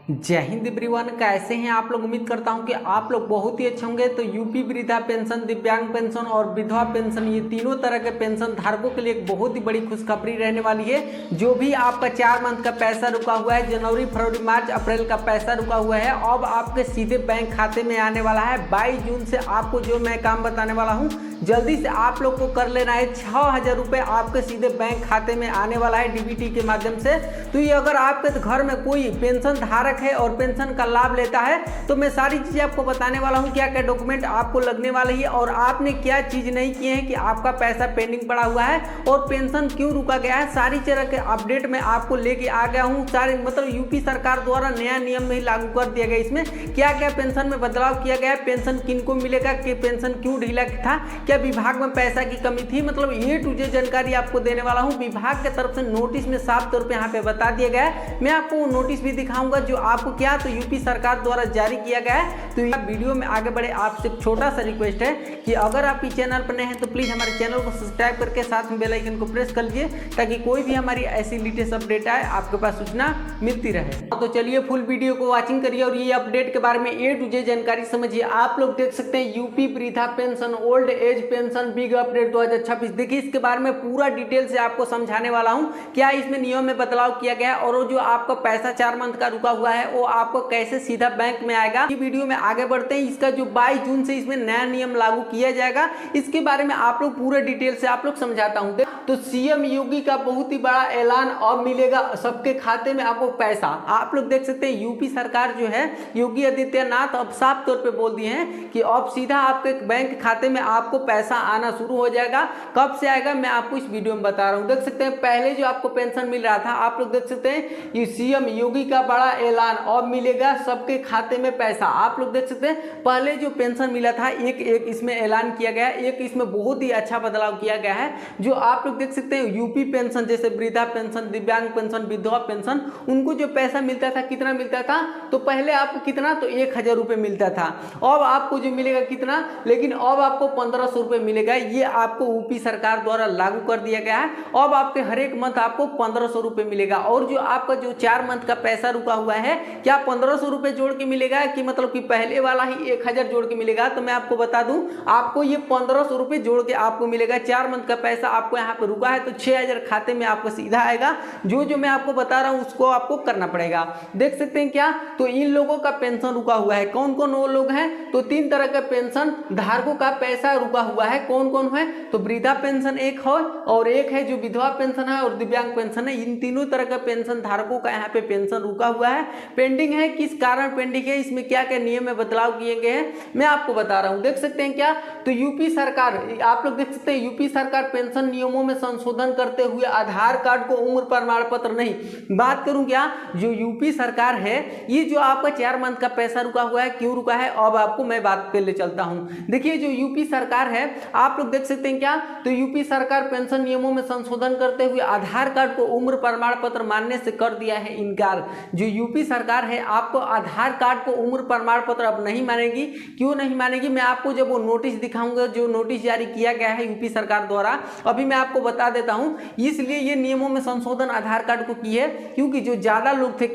जय हिंद एवरीवन, कैसे हैं आप लोग। उम्मीद करता हूं कि आप लोग बहुत ही अच्छे होंगे। तो यूपी वृद्धा पेंशन, दिव्यांग पेंशन और विधवा पेंशन, ये तीनों तरह के पेंशन धारकों के लिए एक बहुत ही बड़ी खुशखबरी रहने वाली है। जो भी आपका 4 मंथ का पैसा रुका हुआ है, जनवरी फरवरी मार्च अप्रैल का पैसा रुका हुआ है, अब आपके सीधे बैंक खाते में आने वाला है। 22 जून से आपको जो मैं काम बताने वाला हूँ, जल्दी से आप लोग को कर लेना है। 6000 रुपये आपके सीधे बैंक खाते में आने वाला है डीबीटी के माध्यम से। तो ये अगर आपके घर में कोई पेंशन धारक है और पेंशन का लाभ लेता है, तो मैं सारी चीजें आपको बताने वाला हूं, क्या क्या डॉक्यूमेंट आपको लगने वाले हैं और आपने क्या चीज नहीं किए हैं कि आपका पैसा पेंडिंग पड़ा हुआ है और पेंशन क्यों रुका गया है। सारी तरह के अपडेट मैं आपको लेके आ गया हूं। सारे मतलब यूपी सरकार द्वारा नया नियम में लागू कर दिया गया। इसमें क्या क्या पेंशन में बदलाव किया गया है, पेंशन किनको मिलेगा, कि पेंशन क्यों ढीला था, क्या विभाग में पैसा की कमी थी, मतलब ए टू जेड जानकारी आपको देने वाला हूं। विभाग की तरफ से नोटिस में साफ तौर पे यहाँ पे बता दिया गया है। मैं आपको वो नोटिस भी दिखाऊंगा जो आपको क्या तो यूपी सरकार द्वारा जारी किया गया है। तो यह वीडियो में आगे बढ़े आपसे एक छोटा सा रिक्वेस्ट है कि अगर आप इस चैनल पर नए हैं तो प्लीज हमारे चैनल को सब्सक्राइब करके साथ में बेल आइकन को प्रेस कर लीजिए, ताकि कोई भी हमारी ऐसी लेटेस्ट अपडेट आए आपके पास सूचना मिलती रहे। तो चलिए फुल वीडियो को वॉचिंग करिए और ये अपडेट के बारे में ए टू जेड जानकारी समझिए। आप लोग देख सकते हैं यूपी वृद्धा pension, old age pension, big update 2026। देखिए इसके बारे में पूरा डिटेल से आपको समझाने वाला हूं, क्या इसमें नियम में बदलाव किया गया है और जो आपका पैसा 4 मंथ का रुका हुआ है वो आपको कैसे सीधा बैंक में आएगा। ये वीडियो में आगे बढ़ते हैं। इसका जो 22 जून से इसमें नया नियम लागू किया जाएगा, इसके बारे में आप लोग पूरे डिटेल से आप लोग समझाता हूं। तो सीएम योगी का बहुत ही बड़ा ऐलान, अब मिलेगा सबके खाते में आपको पैसा। आप लोग देख सकते हैं यूपी सरकार जो है, योगी आदित्यनाथ अब साफ तौर पे बोल दिए हैं कि अब सीधा आपके बैंक खाते में आपको पैसा आना शुरू हो जाएगा। कब से आएगा मैं आपको इस वीडियो में बता रहा हूं। देख सकते हैं पहले जो आपको पेंशन मिल रहा था, आप लोग देख सकते हैं ये सीएम योगी का बड़ा ऐलान, अब मिलेगा सबके खाते में पैसा। आप लोग देख सकते हैं पहले जो पेंशन मिला था एक एक इसमें ऐलान किया गया, एक इसमें बहुत ही अच्छा बदलाव किया गया है। जो आप लोग देख सकते हैं यूपी पेंशन, जैसे वृद्धा पेंशन, दिव्यांग पेंशन, विधवा पेंशन, उनको जो पैसा मिलता था, कितना मिलता था, तो पहले आपको कितना तो 1000 रुपये मिलता था। अब आपको जो मिलेगा कितना, लेकिन अब आपको 1500 रुपये मिलेगा। ये आपको यूपी सरकार द्वारा लागू कर दिया गया है। अब आपके हर एक मंथ आपको 1500 रुपये मिलेगा। और जो आपका जो 4 मंथ का पैसा रुका हुआ है, क्या 1500 रुपये जोड़ के मिलेगा कि मतलब कि पहले वाला ही 1000 जोड़ के मिलेगा। तो मैं आपको बता दूं, आपको ये 1500 रुपये जोड़ के आपको मिलेगा। 4 मंथ का पैसा आपको यहाँ पे रुका है तो 6000 खाते में आपको सीधा आएगा। जो मैं आपको बता रहा हूँ उसको आपको करना पड़ेगा। देख सकते हैं क्या, तो इन लोगों का पेंशन रुका हुआ है। कौन कौन वो लोग हैं, तो 3 तरह के पेंशन धारकों का पैसा रुका हुआ है। कौन कौन है, तो वृद्धा पेंशन एक है, और एक है जो विधवा पेंशन है और दिव्यांग पेंशन है। इन तीनों तरह का पेंशन धारकों का यहाँ पे पेंशन रुका हुआ है, पेंडिंग है। किस कारण पेंडिंग है, इसमें क्या क्या नियम में बदलाव किए गए हैं मैं आपको बता रहा हूँ। देख सकते हैं क्या, तो यूपी सरकार, आप लोग देख सकते हैं यूपी सरकार पेंशन नियमों में संशोधन करते हुए आधार कार्ड को उम्र प्रमाण पत्र नहीं, बात करूं क्या, जो यूपी सरकार है, ये जो आपका 4 मंथ का पैसा रुका हुआ है, क्यों रुका है, अब आपको मैं बात पे ले चलता हूं। देखिए जो यूपी सरकार है, आप लोग देख सकते हैं क्या, तो यूपी सरकार पेंशन नियमों में संशोधन करते हुए आधार कार्ड को उम्र प्रमाण पत्र मानने से कर दिया है इनकार। जो यूपी सरकार है, आपको आधार कार्ड को उम्र प्रमाण पत्र अब नहीं मानेगी। क्यों नहीं मानेगी, मैं आपको जब वो नोटिस दिखाऊंगा, जो नोटिस जारी किया गया है यूपी सरकार द्वारा, अभी मैं आपको बता देता हूं। इसलिए ये नियमों में संशोधन आधार कार्ड को की है क्योंकि जो ज्यादा लोग थे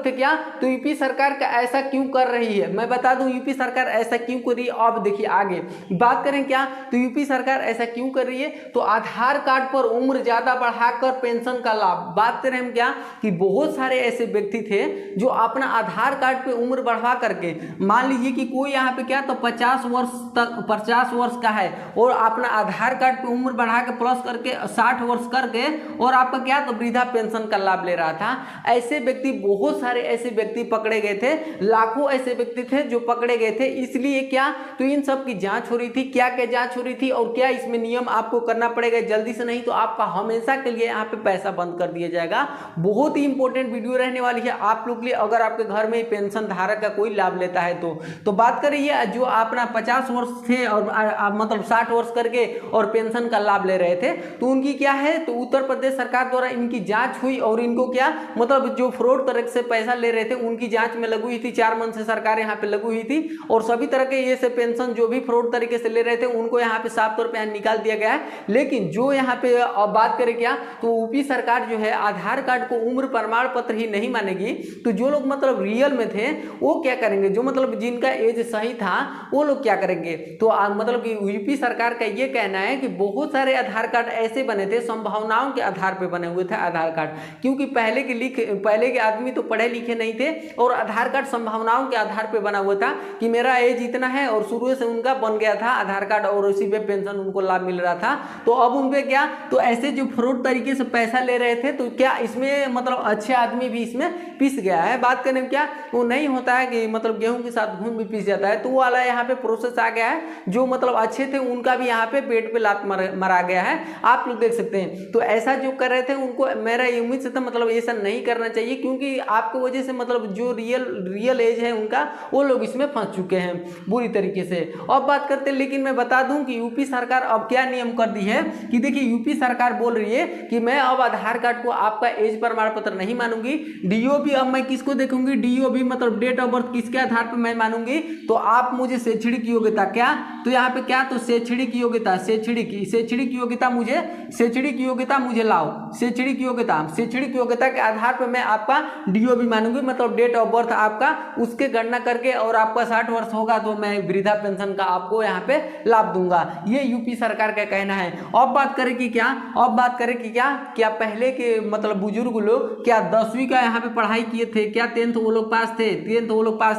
क्या, तो यूपी सरकार का ऐसा क्यों कर रही है, मैं बता दूं यूपी सरकार ऐसा क्यों कर रही है। अब देखिए आगे बात करें क्या, तो यूपी सरकार ऐसा क्यों कर रही है, तो आधार कार्ड पर उम्र ज्यादा बढ़ाकर पेंशन का लाभ। बात करें हम क्या, कि बहुत सारे ऐसे व्यक्ति थे जो अपना आधार कार्ड पे उम्र बढ़ा करके, मान लीजिए कि कोई यहाँ पे क्या, तो 50 वर्ष का है और अपना आधार कार्ड पे उम्र बढ़ा के प्लस करके 60 वर्ष करके और आपका क्या, तो वृद्धा पेंशन का लाभ ले रहा था। ऐसे व्यक्ति, बहुत सारे ऐसे व्यक्ति पकड़े गए थे, लाखों ऐसे व्यक्ति थे जो पकड़े गए थे। इसलिए क्या, तो इन सब की जांच हो रही थी, क्या क्या जांच हो रही थी और क्या इसमें नियम आपको करना पड़ेगा जल्दी से, नहीं तो आपका हमेशा के लिए यहाँ पे पैसा बंद कर दिया जाएगा। बहुत ही इंपॉर्टेंट वीडियो रहने वाली है आप लोग के लिए, अगर आपके घर में पेंशन धारक का कोई लाभ लेता है तो बात करिए जो अपना 50 वर्ष थे और मतलब 60 वर्ष करके और पेंशन का लाभ ले रहे थे, तो उनकी क्या है, तो उत्तर प्रदेश सरकार द्वारा इनकी जांच हुई और इनको क्या, मतलब जो फ्रॉड करके से पैसा ले रहे थे उनकी जांच में लगी हुई थी। 4 मंथ से सरकार यहाँ पे लगी हुई थी और सभी तरह के ये से पेंशन जो भी फ्रॉड तरीके से ले रहे थे उनको यहाँ पे साफ तौर पे निकाल दिया गया है। लेकिन जो यहाँ पे अब बात करें क्या, तो यूपी सरकार जो है आधार कार्ड को उम्र प्रमाण पत्र ही नहीं मानेगी। मानेगी, तो जो लोग मतलब रियल में थे वो क्या करेंगे, जो मतलब जिनका एज सही था वो लोग क्या करेंगे। तो मतलब कि यूपी सरकार का ये कहना है कि बहुत सारे आधार कार्ड ऐसे बने थे, संभावनाओं के आधार पर बने हुए थे आधार कार्ड, क्योंकि पहले के आदमी तो पढ़े लिखे नहीं थे और आधार कार्ड संभावनाओं के आधार पर बना हुआ था कि मेरा एज इतना है और शुरू से उनका बन गया था आधार कार्ड और उसी पे पेंशन उनको लाभ मिल रहा था। तो अब उनपे क्या, तो ऐसे जो फ्रॉड तरीके से पैसा ले रहे थे, तो क्या इसमें मतलब अच्छे आदमी भी इसमें पिस गया है। बात करने में क्या वो नहीं होता है कि मतलब गेहूं के साथ घून भी पिस जाता है, तो वो वाला यहाँ पे प्रोसेस आ गया है। जो मतलब अच्छे थे उनका भी यहाँ पे पेट पे लात मरा गया है, आप लोग देख सकते हैं। तो ऐसा जो कर रहे थे उनको मेरा उम्मीद से था मतलब ऐसा नहीं करना चाहिए, क्योंकि आपको वजह से मतलब जो रियल एज है उनका वो लोग इसमें फंस चुके हैं बुरी तरीके से। अब बात करते हैं, लेकिन मैं बता दूं कि यूपी सरकार अब क्या नियम कर दी है कि देखिए यूपी सरकार बोल रही है कि मैं अब आधार कार्ड को आपका एज प्रमाण पत्र नहीं मानूंगी, डीओबी अब मैं किसको देखूंगी, डीओबी मतलब डेट ऑफ बर्थ किसके आधार पर मैं मानूंगी, तो आप मुझे शैक्षणिक योग्यता क्या, तो यहाँ पे क्या, तो शैक्षणिक योग्यता मुझे लाओ, शैक्षणिक योग्यता के आधार पर मैं आपका डीओबी मानूंगी, मतलब डेट ऑफ बर्थ आपका उसके गणना करके, और आपका 60 वर्ष होगा तो मैं वृद्धा पेंशन का आपको यहाँ पे लाभ दूंगा। ये यूपी सरकार का कहना है। अब बात करें कि क्या पहले के मतलब बुजुर्ग लोग क्या 10वीं का यहाँ पे पढ़ाई किए थे, क्या 10th वो लोग पास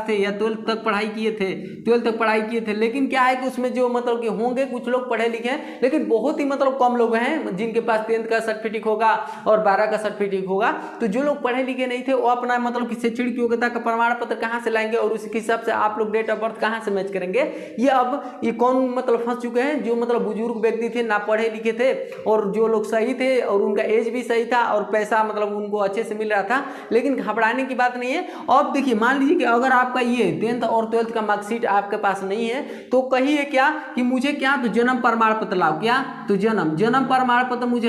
थे या 12th तक पढ़ाई किए थे, लेकिन क्या है कि उसमें जो मतलब कि होंगे कुछ लोग पढ़े लिखे हैं, लेकिन बहुत ही मतलब कम लोग हैं जिनके पास 10th का सर्टिफिकेट होगा और 12 का सर्टिफिकेट होगा। तो जो लोग पढ़े लिखे नहीं थे वो अपना मतलब कि शैक्षणिक योग्यता का प्रमाण पत्र कहाँ से लाएंगे और उसके हिसाब से आप लोग डेट ऑफ बर्थ कहाँ से मैच करेंगे। ये कौन मतलब फंस चुके हैं, जो मतलब बुजुर्ग व्यक्ति थे, ना पढ़े लिखे थे और जो लोग सही थे और उनका एज भी सही था और पैसा मतलब उनको अच्छे से मिल रहा था। लेकिन घबराने की बात नहीं है। अब देखिए मान लीजिए कि अगर आपका ये 10th और 12th का मार्कशीट आपके पास नहीं है, तो कहिए क्या कि मुझे क्या, तो जन्म प्रमाण पत्र लाओ, क्या, तो जन्म प्रमाण पत्र मुझे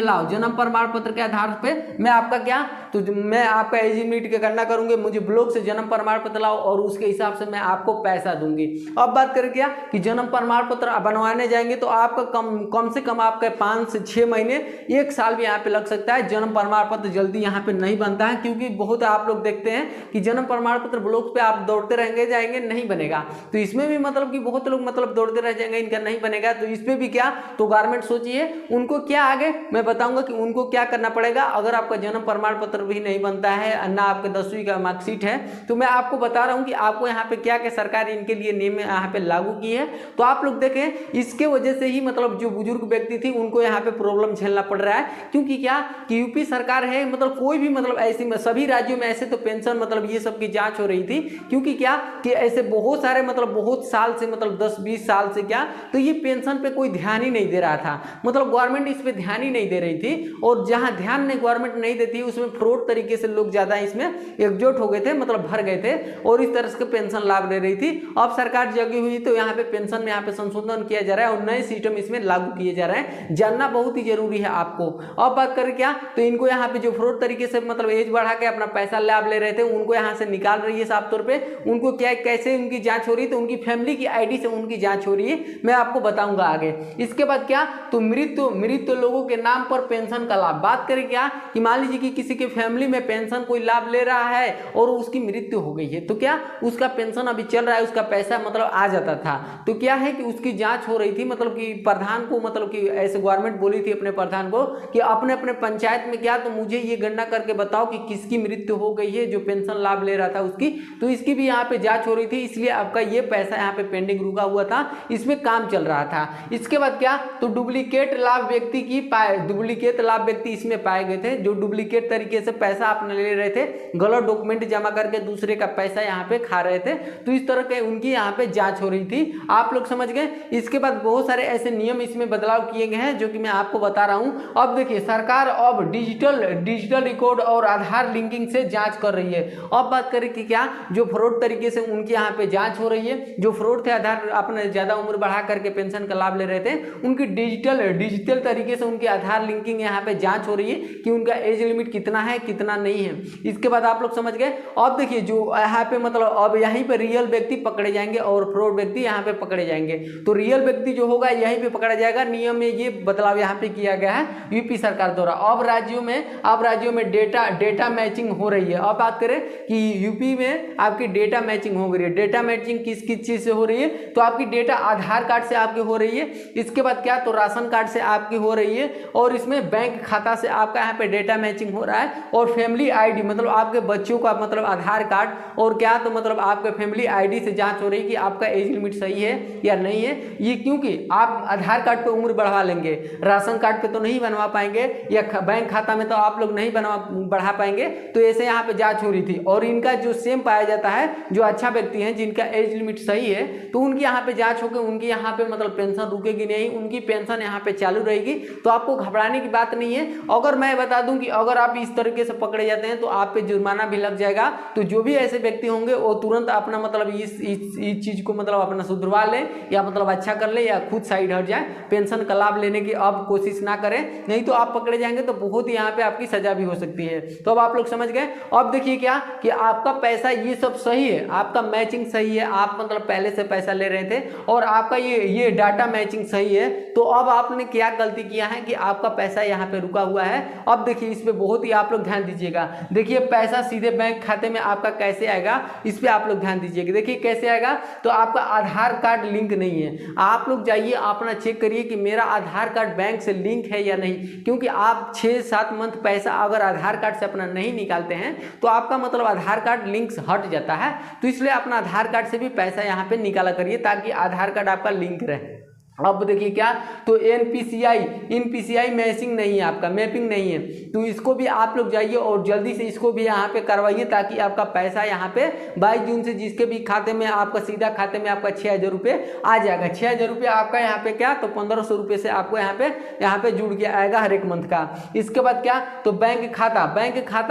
लाओ, जन्म प्रमाण पत्र के आधार पे मैं आपका क्या, तो मैं आपका एलिजिबिलिटी की गणना करूंगी, मुझे ब्लॉक से जन्म प्रमाण पत्र लाओ और उसके हिसाब से मैं आपको पैसा दूंगी। अब बात करें क्या कि जन्म प्रमाण पत्र बनवाने जाएंगे तो आपका कम से कम आपका 5 से 6 महीने 1 साल भी यहाँ पे लग सकता है। जन्म प्रमाण पत्र जल्दी यहाँ पे नहीं बनता है, क्योंकि बहुत आप लोग देखते हैं कि जन्म प्रमाण पत्र ब्लॉक पे आप दौड़ते रहेंगे जाएंगे नहीं बनेगा, तो इसमें भी मतलब कि बहुत लोग मतलब दौड़ते रह जाएंगे, इनका नहीं बनेगा। तो इसमें भी क्या, तो गवर्नमेंट सोचिए उनको क्या, आगे मैं बताऊंगा कि उनको क्या करना पड़ेगा। अगर आपका जन्म प्रमाण पत्र भी नहीं बनता है, ना आपके 10वीं का मार्कशीट है, तो मैं आपको बता रहा हूं कि आपको यहाँ पे क्या क्या सरकार इनके लिए नियम यहाँ पे लागू की है। तो आप लोग देखें, इसके वजह से ही मतलब जो बुजुर्ग व्यक्ति थी उनको यहाँ पे प्रॉब्लम झेलना पड़ रहा है, क्योंकि क्या कि यूपी सरकार है मतलब कोई भी मतलब ऐसी सभी राज्यों में ऐसे तो पेंशन मतलब ये सब की जांच हो रही थी, क्योंकि क्या कि ऐसे बहुत सारे मतलब बहुत साल से मतलब 10-20 साल से क्या, तो ये पेंशन पे कोई ध्यान ही नहीं दे रहा था, मतलब गवर्नमेंट इस पे ध्यान ही नहीं दे रही थी। और जहां ध्यान नहीं गवर्नमेंट नहीं देती उसमें फ्रॉड तरीके से लोग ज्यादा इसमें एकजुट हो गए थे, मतलब भर गए थे और इस तरह से पेंशन लाभ ले रही थी। अब सरकार जगी हुई तो यहाँ पे पेंशन में यहाँ पे संशोधन किया जा रहा है और नए सिस्टम इसमें लागू किए जा रहे हैं, जानना बहुत ही जरूरी है आपको। अब बात करें क्या, तो इनको यहाँ पे जो फ्रॉड तरीके से मतलब एज बढ़ा के अपना पैसा लाभ ले रहे थे उनको यहाँ से निकाल रही है साफ तौर पे। उनको क्या कैसे उनकी जांच हो रही है, तो उनकी फैमिली की आईडी से उनकी जांच हो रही है, मैं आपको बताऊंगा आगे। इसके बाद क्या, तो मृत लोगों के नाम पर पेंशन का लाभ। बात करें क्या कि मान लीजिए कि किसी के फैमिली में पेंशन कोई लाभ ले रहा है और उसकी मृत्यु हो गई है, तो क्या उसका पेंशन अभी चल रहा है, उसका पैसा मतलब आ जाता था, तो क्या है कि उसकी जांच हो रही थी, मतलब कि प्रधान को मतलब कि ऐसे गवर्नमेंट बोली थी अपने प्रधान को कि अपने अपने पंचायत में क्या, तो मुझे ये गणना करके बताओ कि किसकी मृत्यु हो गई है जो पेंशन लाभ ले रहा था उसकी, तो इसकी भी यहाँ पे जांच हो रही थी, इसलिए आपका ये पैसा यहाँ पे पेंडिंग रुका हुआ था, इसमें काम चल रहा था। इसके बाद क्या, तो डुप्लीकेट लाभ व्यक्ति इसमें पाए गए थे, जो डुप्लीकेट तरीके से पैसा अपने ले रहे थे, गलत डॉक्यूमेंट जमा करके दूसरे का पैसा यहाँ पे खा रहे थे, तो इस तरह के उनकी यहाँ पे जांच हो रही थी, आप लोग समझ गए। इसके बाद बहुत सारे ऐसे नियम इसमें बदलाव किए गए हैं जो कि मैं आपको बता रहा हूँ। अब देखिए सरकार अब डिजिटल रिकॉर्ड और आधार लिंकिंग से जांच कर रही है। अब बात करें कि क्या जो फ्रॉड तरीके से उनके यहाँ पे जांच हो रही है, जो फ्रॉड थे आधार अपने ज्यादा उम्र बढ़ा करके पेंशन का लाभ ले रहे थे, उनकी डिजिटल डिजिटल तरीके से उनकी आधार लिंकिंग यहाँ पे जांच हो रही है कि उनका एज लिमिट कितना है कितना नहीं है। इसके बाद आप लोग समझ गए। अब देखिए जो यहाँ पे मतलब अब यहीं पे रियल व्यक्ति पकड़े जाएंगे और फ्रॉड व्यक्ति यहाँ पे पकड़े जाएंगे। तो रियल व्यक्ति जो होगा यहीं पे पकड़ा जाएगा। नियम में ये बदलाव यहाँ पे किया गया है यूपी सरकार द्वारा। अब राज्यों में डेटा मैचिंग हो रही है। अब बात करें कि यूपी में आपकी डेटा मैचिंग हो रही है। डेटा मैचिंग किस किस चीज से हो रही है? तो आपकी डेटा आधार कार्ड से आपकी हो रही है। इसके बाद क्या, तो राशन कार्ड से आपकी हो रही है। और इसमें बैंक खाता से आपका यहाँ पे डेटा मैचिंग हो रहा है। और फैमिली आईडी मतलब आपके बच्चों का मतलब आधार कार्ड और क्या, तो मतलब आपके फैमिली आईडी से जांच हो रही है कि आपका एज लिमिट सही है या नहीं है। ये क्योंकि आप आधार कार्ड पे उम्र बढ़वा लेंगे, राशन कार्ड पे तो नहीं बनवा पाएंगे, या बैंक खाता में तो आप लोग नहीं बढ़ा पाएंगे। तो ऐसे यहाँ पे जांच हो रही थी। और इनका जो सेम पाया जाता है, जो अच्छा व्यक्ति है जिनका एज लिमिट सही है, तो उनकी यहाँ पे जांच होकर उनकी यहाँ पे मतलब पेंशन रुकेगी नहीं, उनकी पेंशन यहाँ पे चालू रहेगी। तो आपको घबराने की बात नहीं है। अगर मैं बता दूं कि अगर आप इस तरीके से पकड़े जाते हैं तो आप पे जुर्माना भी लग जाएगा। तो जो भी ऐसे व्यक्ति होंगे वो तुरंत अपना मतलब इस चीज को मतलब अपना सुधरवा लें, या मतलब अच्छा कर ले, या खुद साइड हट जाए। पेंशन का लाभ लेने की अब कोशिश ना करें, नहीं तो आप पकड़े जाएंगे तो बहुत ही यहाँ पे आपकी सजा भी हो सकती है। तो अब आप लोग समझ गए। अब देखिए क्या कि आपका पैसा ये सब सही है, आपका मैचिंग सही है, आप मतलब पहले से पैसा ले रहे थे और आपका ये डाटा मैचिंग सही है। तो अब आपने क्या गलती किया है कि आपका पैसा यहाँ पे रुका हुआ है। अब देखिए इस पे बहुत ही आप लोग ध्यान दीजिएगा। देखिए पैसा सीधे बैंक खाते में आपका कैसे आएगा, इस पे आप लोग ध्यान दीजिएगा। देखिए कैसे आएगा, तो आपका आधार कार्ड लिंक नहीं है। आप लोग जाइए अपना चेक करिए कि मेरा आधार कार्ड बैंक से लिंक है या नहीं, क्योंकि आप 6-7 मंथ पैसा अगर आधार कार्ड से अपना नहीं निकालते हैं तो आपका मतलब आधार कार्ड लिंक हट जाता है। तो इसलिए अपना आधार कार्ड से भी पैसा यहाँ पे निकाला करिए ताकि आधार कार्ड आपका लिंक रहे। अब देखिए क्या, तो एनपीसीआई मैचिंग नहीं है, आपका मैपिंग नहीं है। तो इसको भी आप लोग जाइए और जल्दी से इसको भी यहाँ पे करवाइए ताकि आपका पैसा यहाँ पे 22 जून से जिसके भी खाते में आपका सीधा खाते में आपका 6000 रुपये आ जाएगा। 6000 रुपये आपका यहाँ पे क्या, तो 1500 रुपये से आपको यहाँ पे जुड़ के आएगा हर एक मंथ का। इसके बाद क्या, तो बैंक खाता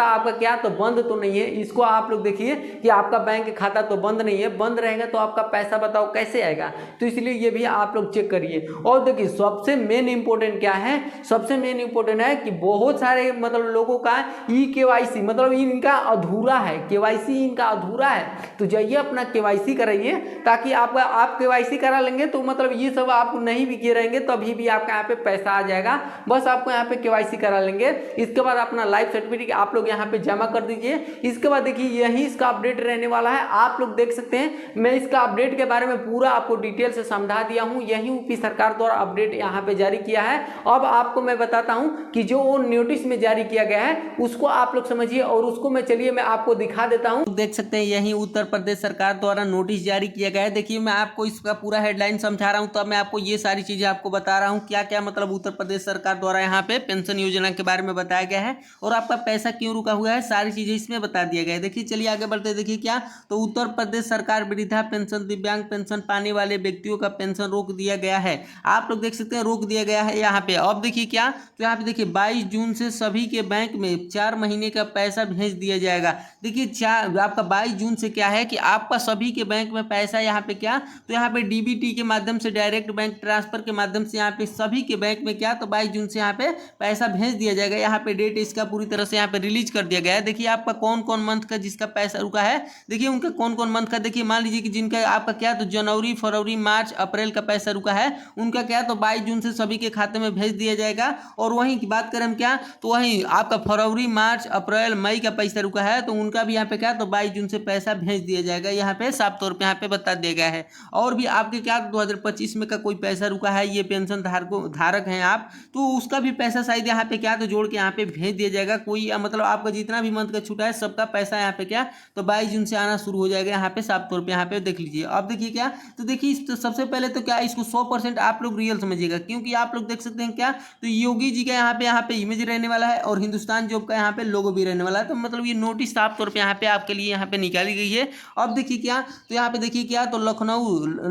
आपका क्या, तो बंद तो नहीं है। इसको आप लोग देखिए कि आपका बैंक खाता तो बंद नहीं है। बंद रहेगा तो आपका पैसा बताओ कैसे आएगा। तो इसलिए ये भी आप लोग चेक करिए। और देखिए सबसे मेन इंपॉर्टेंट क्या है, सबसे मेन इंपॉर्टेंट है कि बहुत सारे मतलब लोगों का केवाईसी मतलब इनका अधूरा है, केवाईसी इनका अधूरा है। तो जाइए अपना केवाईसी कराइए ताकि आप केवाईसी करा लेंगे तो मतलब ये सब आप नहीं भी किए रहेंगे तभी भी आपका यहाँ पे पैसा आ जाएगा। बस आपको यहाँ पे केवाईसी करा लेंगे। इसके बाद अपना लाइफ सर्टिफिकेट आप लोग यहाँ पे जमा कर दीजिए। इसके बाद देखिए यही इसका अपडेट रहने वाला है। आप लोग देख सकते हैं मैं इसका अपडेट के बारे में पूरा आपको डिटेल से समझा दिया हूँ। यही यूपी सरकार द्वारा अपडेट यहाँ पे जारी किया है। अब आपको मैं बताता हूँ कि जो वो नोटिस में जारी किया गया है उसको आप लोग समझिए और उसको मैं चलिए मैं आपको दिखा देता हूँ। देख सकते हैं यही उत्तर प्रदेश सरकार द्वारा नोटिस जारी किया गया है। देखिए मैं आपको इसका पूरा हेडलाइन समझा रहा हूँ, तब मैं आपको ये सारी चीजें आपको बता रहा हूँ क्या क्या मतलब उत्तर प्रदेश सरकार द्वारा यहाँ पे पेंशन योजना के बारे में बताया गया है और आपका पैसा क्यों रुका हुआ है, सारी चीजें इसमें बता दिया गया है। देखिए चलिए आगे बढ़ते। देखिए क्या, तो उत्तर प्रदेश सरकार वृद्धा पेंशन दिव्यांग पेंशन पाने वाले व्यक्तियों का पेंशन रोक दिया गया है। आप लोग देख सकते हैं रोक दिया गया है यहाँ पे। अब देखिए क्या, तो यहाँ पे देखिए 22 जून से सभी के बैंक में 4 महीने का पैसा भेज दिया जाएगा। देखिए आपका 22 जून से क्या है कि आपका सभी के बैंक में पैसा यहाँ पे क्या, तो यहाँ पे डीबीटी के माध्यम से डायरेक्ट बैंक ट्रांसफर के माध्यम से यहाँ पे सभी के बैंक में क्या, तो 22 जून से यहाँ पे पैसा भेज दिया जाएगा। यहाँ पे डेट इसका पूरी तरह से यहाँ पे रिलीज कर दिया गया है। देखिए आपका कौन कौन मंथ का जिसका पैसा रुका है, देखिए उनका कौन कौन मंथ का, देखिए मान लीजिए कि जिनका आपका क्या, तो जनवरी फरवरी मार्च अप्रैल का पैसा रुका है उनका क्या, तो 22 जून से सभी के खाते में भेज दिया जाएगा। और वहीं की बात करें हम क्या, तो वहीं आपका फरवरी मार्च अप्रैल मई का पैसा रुका है तो उनका भी यहाँ पे क्या, तो 22 जून से पैसा भेज दिया जाएगा। यहाँ पे साफ तौर पे यहाँ पे बता दिया गया है। और भी आपके क्या 2025 में का कोई पैसा रुका है, ये पेंशन धारक हैं आप, तो उसका भी पैसा शायद यहाँ पे क्या, तो जोड़ के यहाँ पे भेज दिया जाएगा। कोई मतलब आपका जितना भी मंथ का छूटा है सबका पैसा यहाँ पे क्या, तो 22 जून से आना शुरू हो जाएगा। यहाँ पे साफ तौर पे यहाँ पे देख लीजिए। अब देखिए क्या, तो देखिए सबसे पहले तो क्या इसको 100% आप लोग रियल समझिएगा, क्योंकि आप लोग देख सकते हैं क्या, तो योगी जी का यहाँ पे इमेज रहने वाला है और हिंदुस्तान जॉब का यहाँ पे लोगो भी रहने वाला है। तो मतलब ये नोटिस साफ तौर पे यहाँ पे आपके लिए यहाँ पे निकाली गई है। अब देखिए क्या, तो यहाँ पे देखिए क्या, तो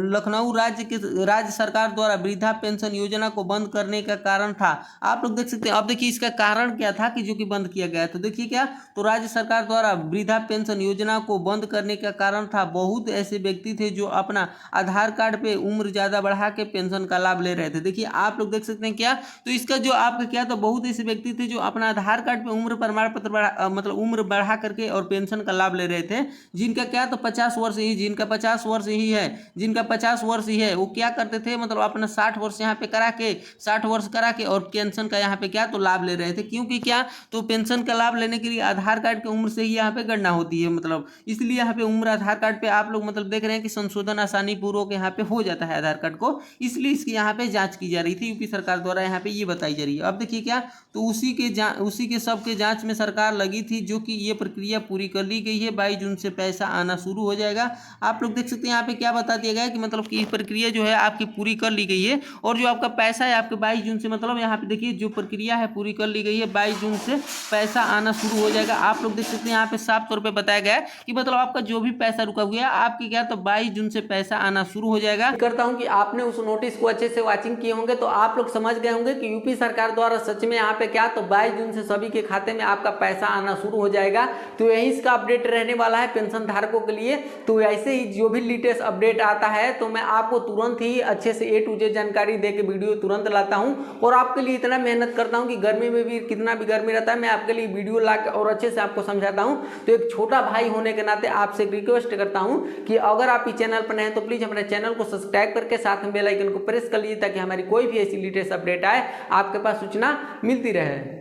लखनऊ राज्य सरकार द्वारा वृद्धा पेंशन योजना को बंद करने का कारण था। आप लोग देख सकते हैं। अब देखिए इसका कारण क्या था कि जो कि बंद किया गया, तो देखिए क्या, तो राज्य सरकार द्वारा वृद्धा पेंशन योजना को बंद करने का कारण था बहुत ऐसे व्यक्ति थे जो अपना आधार कार्ड पे उम्र ज्यादा बढ़ा के पेंशन का लाभ ले रहे थे। देखिए आप लोग देख सकते हैं क्या, तो इसका जो आपका क्या, तो बहुत ऐसे व्यक्ति थे जो अपना आधार कार्ड पे उम्र प्रमाण पत्र मतलब उम्र बढ़ा करके और पेंशन का लाभ ले रहे थे, जिनका क्या, तो 50 वर्ष ही, जिनका 50 वर्ष ही है, जिनका 50 वर्ष ही है, वो क्या करते थे, मतलब अपना 60 वर्ष यहाँ पे करा के, 60 वर्ष करा के और पेंशन का यहाँ पे क्या, तो लाभ ले रहे थे। क्योंकि क्या, तो पेंशन का लाभ लेने के लिए आधार कार्ड की उम्र से ही यहाँ पे गणना होती है, मतलब इसलिए यहाँ पे उम्र आधार कार्ड पे आप लोग मतलब देख रहे हैं कि संशोधन आसानी पूर्वक यहाँ पे हो जाता है आधार कार्ड को, इसलिए इसकी यहाँ पे जांच की जा रही थी यूपी सरकार द्वारा, यहाँ पे ये बताई जा रही है। अब देखिए क्या, तो उसी के सब के जांच में सरकार लगी थी, जो कि ये प्रक्रिया पूरी कर ली गई है। 22 जून से पैसा आना शुरू हो जाएगा। आप लोग देख सकते हैं यहाँ पे क्या बता दिया गया है कि मतलब कि प्रक्रिया जो है आपकी पूरी कर ली गई है, और जो आपका पैसा है आपके 22 जून से, मतलब यहाँ पे देखिए जो प्रक्रिया है पूरी कर ली गई है, 22 जून से पैसा आना शुरू हो जाएगा। आप लोग देख सकते हैं यहाँ पे साफ तौर पे बताया गया है कि मतलब आपका जो भी पैसा रुका हुआ है आपकी क्या, तो 22 जून से पैसा आना शुरू हो जाएगा। करता हूँ कि आपने उस नोटिस को अच्छे से वॉचिंग किए होंगे, तो आप लोग समझ गए होंगे कि यूपी सरकार द्वारा सच में यहाँ पे क्या, तो 22 जून से सभी के खाते में आपका पैसा आना शुरू हो जाएगा। तो यही इसका अपडेट रहने वाला है पेंशन धारकों के लिए। तो ऐसे ही जो भी लेटेस्ट अपडेट आता है तो मैं आपको तुरंत ही अच्छे से A to Z जानकारी दे के वीडियो तुरंत लाता हूँ, और आपके लिए इतना मेहनत करता हूँ कि गर्मी में भी कितना भी गर्मी रहता है मैं आपके लिए वीडियो ला के और अच्छे से आपको समझाता हूँ। तो एक छोटा भाई होने के नाते आपसे रिक्वेस्ट करता हूँ कि अगर आप इस चैनल पर नए हैं तो प्लीज हमारे चैनल को सब्सक्राइब करके साथ में बेल आइकन को प्रेस कर लीजिए, ताकि हमारी कोई भी ऐसी लेटेस्ट अपडेट आए आपके पास सूचना मिलती रहे।